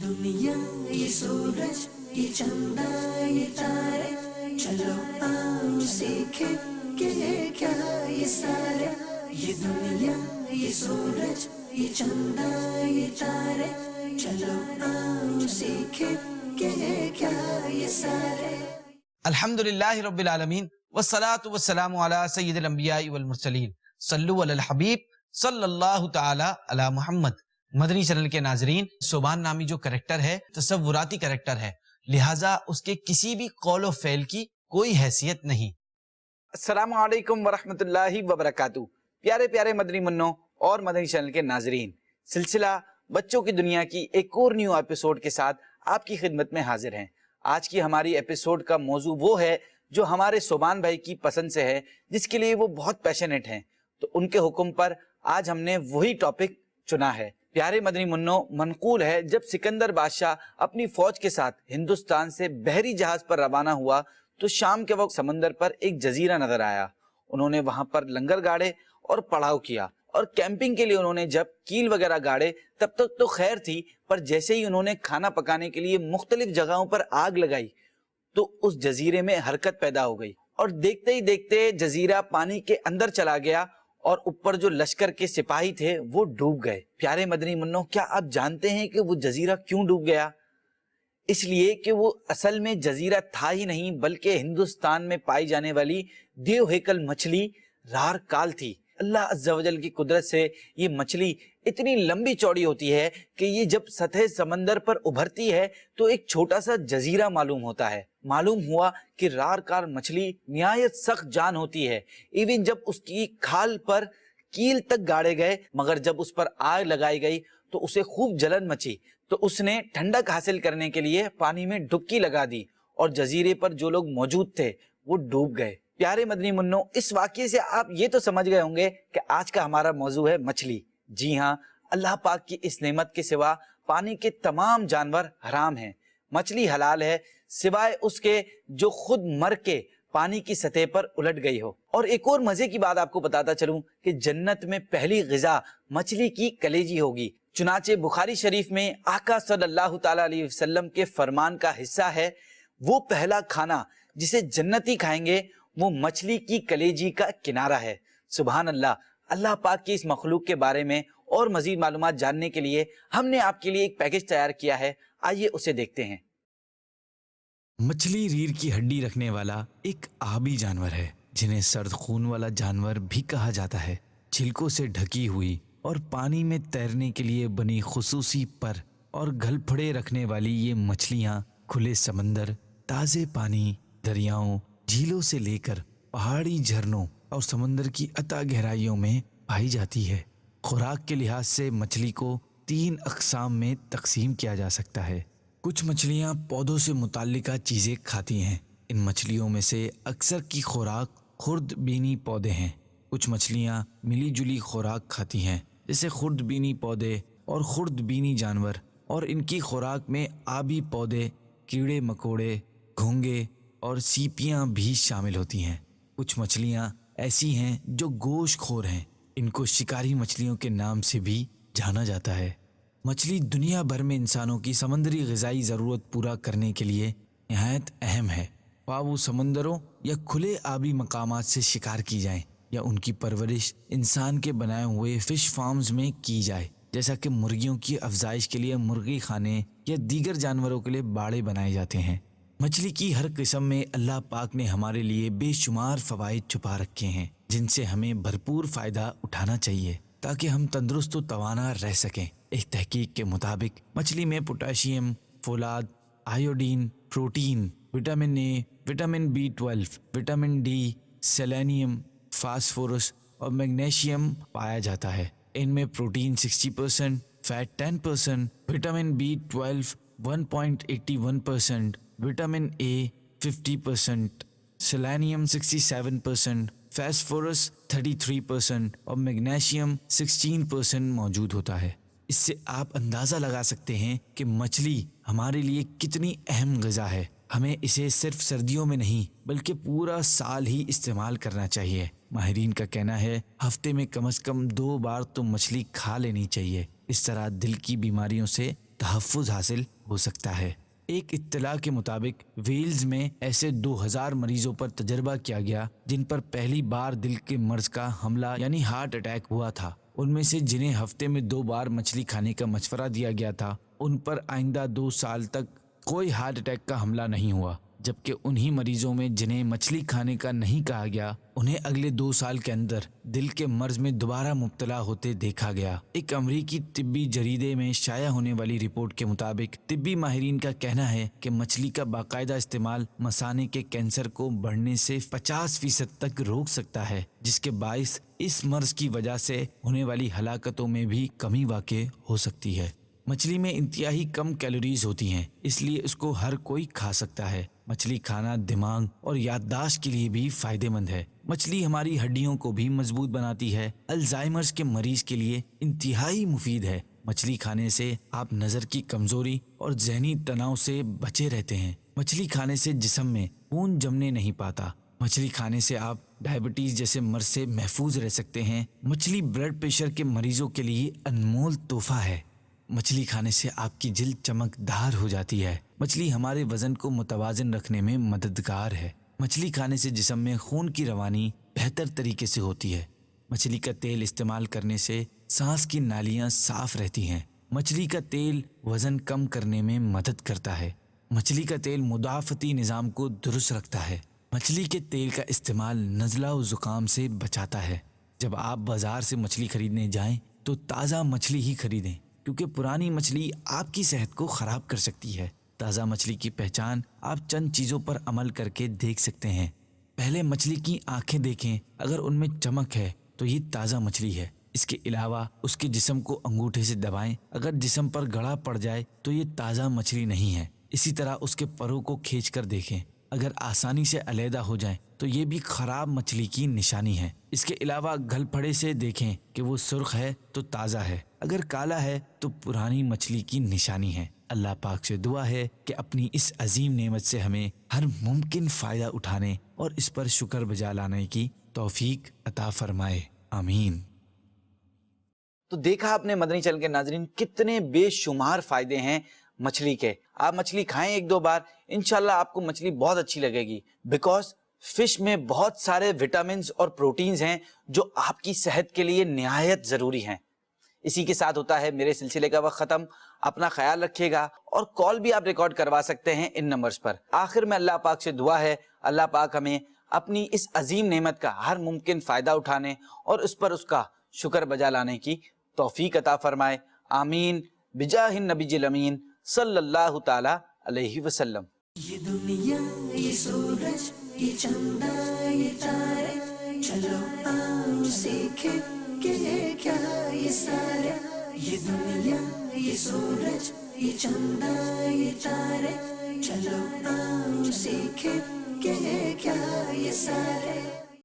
دنیا یہ سورج یہ چندہ یہ تارے، چلو آؤ سیکھیں کہ ہے کیا یہ سارے. یہ دنیا یہ سورج یہ چندہ یہ تارے، چلو آؤ سیکھیں کہ ہے کیا یہ سارے. الحمدللہ رب العالمین والصلاة والسلام علی سید الانبیاء والمرسلین، صلو علی الحبیب صلی اللہ تعالی علی محمد. مدنی چینل کے ناظرین، صوبان نامی جو کریکٹر ہے تصوراتی کریکٹر ہے، لہٰذا اس کے کسی بھی قول و فعل کی کوئی حیثیت نہیں. السلام علیکم ورحمۃ اللہ وبرکاتہ. پیارے پیارے مدنی منوں اور مدنی چینل کے ناظرین، سلسلہ بچوں کی دنیا کی ایک اور نیو ایپیسوڈ کے ساتھ آپ کی خدمت میں حاضر ہیں. آج کی ہماری ایپیسوڈ کا موضوع وہ ہے جو ہمارے صوبان بھائی کی پسند سے ہے، جس کے لیے وہ بہت پیشنیٹ ہیں. تو ان کے حکم پر آج ہم نے وہی ٹاپک چنا ہے. پیارے مدنی منوں، منقول ہے جب سکندر بادشاہ اپنی فوج کے ساتھ ہندوستان سے بحری جہاز پر روانہ ہوا تو شام کے وقت سمندر پر ایک جزیرہ نظر آیا. انہوں نے وہاں پر لنگر گاڑے اور پڑاؤ کیا، اور کیمپنگ کے لیے انہوں نے جب کیل وغیرہ گاڑے تب تک تو خیر تھی، پر جیسے ہی انہوں نے کھانا پکانے کے لیے مختلف جگہوں پر آگ لگائی تو اس جزیرے میں حرکت پیدا ہو گئی، اور دیکھتے ہی دیکھتے جزیرہ پانی کے اندر چلا گیا اور اوپر جو لشکر کے سپاہی تھے وہ ڈوب گئے. پیارے مدنی منوں، کیا آپ جانتے ہیں کہ وہ جزیرہ کیوں ڈوب گیا؟ اس لیے کہ وہ اصل میں جزیرہ تھا ہی نہیں، بلکہ ہندوستان میں پائی جانے والی دیو ہیکل مچھلی رار کال تھی. اللہ عز و جل کی قدرت سے یہ مچھلی اتنی لمبی چوڑی ہوتی ہے کہ یہ جب سطح سمندر پر ابھرتی ہے تو ایک چھوٹا سا جزیرہ معلوم ہوتا ہے. معلوم ہوا کہ رار کال مچھلی نہایت سخت جان ہوتی ہے. ایون جب اس کی کھال پر کیل تک گاڑے گئے، مگر جب اس پر آگ لگائی گئی تو اسے خوب جلن مچی، تو اس نے ٹھنڈک حاصل کرنے کے لیے پانی میں ڈبکی لگا دی، اور جزیرے پر جو لوگ موجود تھے وہ ڈوب گئے. پیارے مدنی منوں، اس واقعے سے آپ یہ تو سمجھ گئے ہوں گے کہ آج کا ہمارا موضوع ہے مچھلی. جی ہاں، اللہ پاک کی اس نعمت کے سوا پانی کے تمام جانور حرام ہیں. مچھلی حلال ہے سوائے اس کے جو خود مر کے پانی کی سطح پر الٹ گئی ہو. اور ایک اور مزے کی بات آپ کو بتاتا چلوں کہ جنت میں پہلی غذا مچھلی کی کلیجی ہوگی. چنانچہ بخاری شریف میں آقا صلی اللہ تعالی علیہ وسلم کے فرمان کا حصہ ہے، وہ پہلا کھانا جسے جنتی کھائیں گے وہ مچھلی کی کلیجی کا کنارہ ہے. سبحان اللہ. اللہ پاک کی اس مخلوق کے بارے میں اور مزید معلومات جاننے کے لیے ہم نے آپ کے لیے ایک پیکج تیار کیا ہے، آئیے اسے دیکھتے ہیں. مچھلی ریڑھ کی ہڈی رکھنے والا ایک آبی جانور ہے، جنہیں سرد خون والا جانور بھی کہا جاتا ہے. چھلکوں سے ڈھکی ہوئی اور پانی میں تیرنے کے لیے بنی خصوصی پر اور گھل پھڑے رکھنے والی یہ مچھلیاں کھلے سمندر، تازے پانی، دریاؤں، جھیلوں سے لے کر پہاڑی جھرنوں اور سمندر کی عطا گہرائیوں میں پائی جاتی ہے. خوراک کے لحاظ سے مچھلی کو 3 اقسام میں تقسیم کیا جا سکتا ہے. کچھ مچھلیاں پودوں سے متعلقہ چیزیں کھاتی ہیں. ان مچھلیوں میں سے اکثر کی خوراک خرد بینی پودے ہیں. کچھ مچھلیاں ملی جلی خوراک کھاتی ہیں، جیسے خرد بینی پودے اور خرد بینی جانور، اور ان کی خوراک میں آبی پودے، کیڑے مکوڑے، گھونگے اور سیپیاں بھی شامل ہوتی ہیں. کچھ مچھلیاں ایسی ہیں جو گوشت خور ہیں. ان کو شکاری مچھلیوں کے نام سے بھی جانا جاتا ہے. مچھلی دنیا بھر میں انسانوں کی سمندری غذائی ضرورت پورا کرنے کے لیے نہایت اہم ہے. خواہ وہ سمندروں یا کھلے آبی مقامات سے شکار کی جائیں یا ان کی پرورش انسان کے بنائے ہوئے فش فارمز میں کی جائے، جیسا کہ مرغیوں کی افزائش کے لیے مرغی خانے یا دیگر جانوروں کے لیے باڑے بنائے جاتے ہیں. مچھلی کی ہر قسم میں اللہ پاک نے ہمارے لیے بے شمار فوائد چھپا رکھے ہیں، جن سے ہمیں بھرپور فائدہ اٹھانا چاہیے تاکہ ہم تندرست و توانا رہ سکیں. ایک تحقیق کے مطابق مچھلی میں پوٹاشیم، فولاد، iodine, protein, vitamin A, vitamin B12، vitamin D, selenium, phosphorus اور میگنیشیم پایا جاتا ہے. ان میں protein 60%، fat 10%، vitamin B12 1.81%، vitamin A 50%، selenium 67%، phosphorus 33% اور میگنیشیم 16% موجود ہوتا ہے. اس سے آپ اندازہ لگا سکتے ہیں کہ مچھلی ہمارے لیے کتنی اہم غذا ہے. ہمیں اسے صرف سردیوں میں نہیں بلکہ پورا سال ہی استعمال کرنا چاہیے. ماہرین کا کہنا ہے ہفتے میں کم از کم 2 بار تو مچھلی کھا لینی چاہیے. اس طرح دل کی بیماریوں سے تحفظ حاصل ہو سکتا ہے۔ ایک اطلاع کے مطابق ویلز میں ایسے 2000 مریضوں پر تجربہ کیا گیا جن پر پہلی بار دل کے مرض کا حملہ یعنی ہارٹ اٹیک ہوا تھا۔ ان میں سے جنہیں ہفتے میں 2 بار مچھلی کھانے کا مشورہ دیا گیا تھا ان پر آئندہ 2 سال تک کوئی ہارٹ اٹیک کا حملہ نہیں ہوا، جبکہ انہی مریضوں میں جنہیں مچھلی کھانے کا نہیں کہا گیا انہیں اگلے 2 سال کے اندر دل کے مرض میں دوبارہ مبتلا ہوتے دیکھا گیا۔ ایک امریکی طبی جریدے میں شائع ہونے والی رپورٹ کے مطابق طبی ماہرین کا کہنا ہے کہ مچھلی کا باقاعدہ استعمال مثانے کے کینسر کو بڑھنے سے 50% تک روک سکتا ہے، جس کے باعث اس مرض کی وجہ سے ہونے والی ہلاکتوں میں بھی کمی واقع ہو سکتی ہے۔ مچھلی میں انتہائی کم کیلوریز ہوتی ہیں، اس لیے اس کو ہر کوئی کھا سکتا ہے۔ مچھلی کھانا دماغ اور یادداشت کے لیے بھی فائدہ مند ہے۔ مچھلی ہماری ہڈیوں کو بھی مضبوط بناتی ہے۔ الزائمرز کے مریض کے لیے انتہائی مفید ہے۔ مچھلی کھانے سے آپ نظر کی کمزوری اور ذہنی تناؤ سے بچے رہتے ہیں۔ مچھلی کھانے سے جسم میں خون جمنے نہیں پاتا۔ مچھلی کھانے سے آپ ڈائبٹیز جیسے مرض سے محفوظ رہ سکتے ہیں۔ مچھلی بلڈ پریشر کے مریضوں کے لیے انمول تحفہ ہے۔ مچھلی کھانے سے آپ کی جلد چمکدار ہو جاتی ہے۔ مچھلی ہمارے وزن کو متوازن رکھنے میں مددگار ہے۔ مچھلی کھانے سے جسم میں خون کی روانی بہتر طریقے سے ہوتی ہے۔ مچھلی کا تیل استعمال کرنے سے سانس کی نالیاں صاف رہتی ہیں۔ مچھلی کا تیل وزن کم کرنے میں مدد کرتا ہے۔ مچھلی کا تیل مدافعتی نظام کو درست رکھتا ہے۔ مچھلی کے تیل کا استعمال نزلہ و زکام سے بچاتا ہے۔ جب آپ بازار سے مچھلی خریدنے جائیں تو تازہ مچھلی ہی خریدیں، کیونکہ پرانی مچھلی آپ کی صحت کو خراب کر سکتی ہے۔ تازہ مچھلی کی پہچان آپ چند چیزوں پر عمل کر کے دیکھ سکتے ہیں۔ پہلے مچھلی کی آنکھیں دیکھیں، اگر ان میں چمک ہے تو یہ تازہ مچھلی ہے۔ اس کے علاوہ اس کے جسم کو انگوٹھے سے دبائیں، اگر جسم پر گڑا پڑ جائے تو یہ تازہ مچھلی نہیں ہے۔ اسی طرح اس کے پروں کو کھینچ کر دیکھیں، اگر آسانی سے علیحدہ ہو جائیں تو یہ بھی خراب مچھلی کی نشانی ہے۔ اس کے علاوہ گل پھڑے سے دیکھیں کہ وہ سرخ ہے تو تازہ ہے، اگر کالا ہے تو پرانی مچھلی کی نشانی ہے۔ اللہ پاک سے دعا ہے کہ اپنی اس عظیم نعمت سے ہمیں ہر ممکن فائدہ اٹھانے اور اس پر شکر بجا لانے کی توفیق عطا فرمائے، آمین۔ تو دیکھا آپ نے مدنی چینل کے ناظرین کتنے بے شمار فائدے ہیں مچھلی کے۔ آپ مچھلی کھائیں 1-2 بار، انشاءاللہ آپ کو مچھلی بہت اچھی لگے گی، بیکاز فش میں بہت سارے وٹامنز اور پروٹینز ہیں جو آپ کی صحت کے لیے نہایت ضروری ہیں۔ اسی کے ساتھ ہوتا ہے میرے سلسلے کا وقت ختم۔ اپنا خیال رکھیے گا، اور کال بھی آپ ریکارڈ کروا سکتے ہیں ان نمبرز پر۔ آخر میں اللہ پاک سے دعا ہے اللہ پاک ہمیں اپنی اس عظیم نعمت کا ہر ممکن فائدہ اٹھانے اور اس پر اس کا شکر بجا لانے کی توفیق عطا فرمائے، آمین، بجاہ النبی الامین صلی اللہ تعالی علیہ وسلم۔ یہ دنیا، یہ سورج، یہ چندہ، یہ تارے، چلو آؤ سیکھیں کہ یہ کیا یہ سارے۔ یہ دنیا، یہ سورج، یہ چندہ، یہ تارے، چلو آؤ سیکھیں کہ یہ کیا یہ سارے۔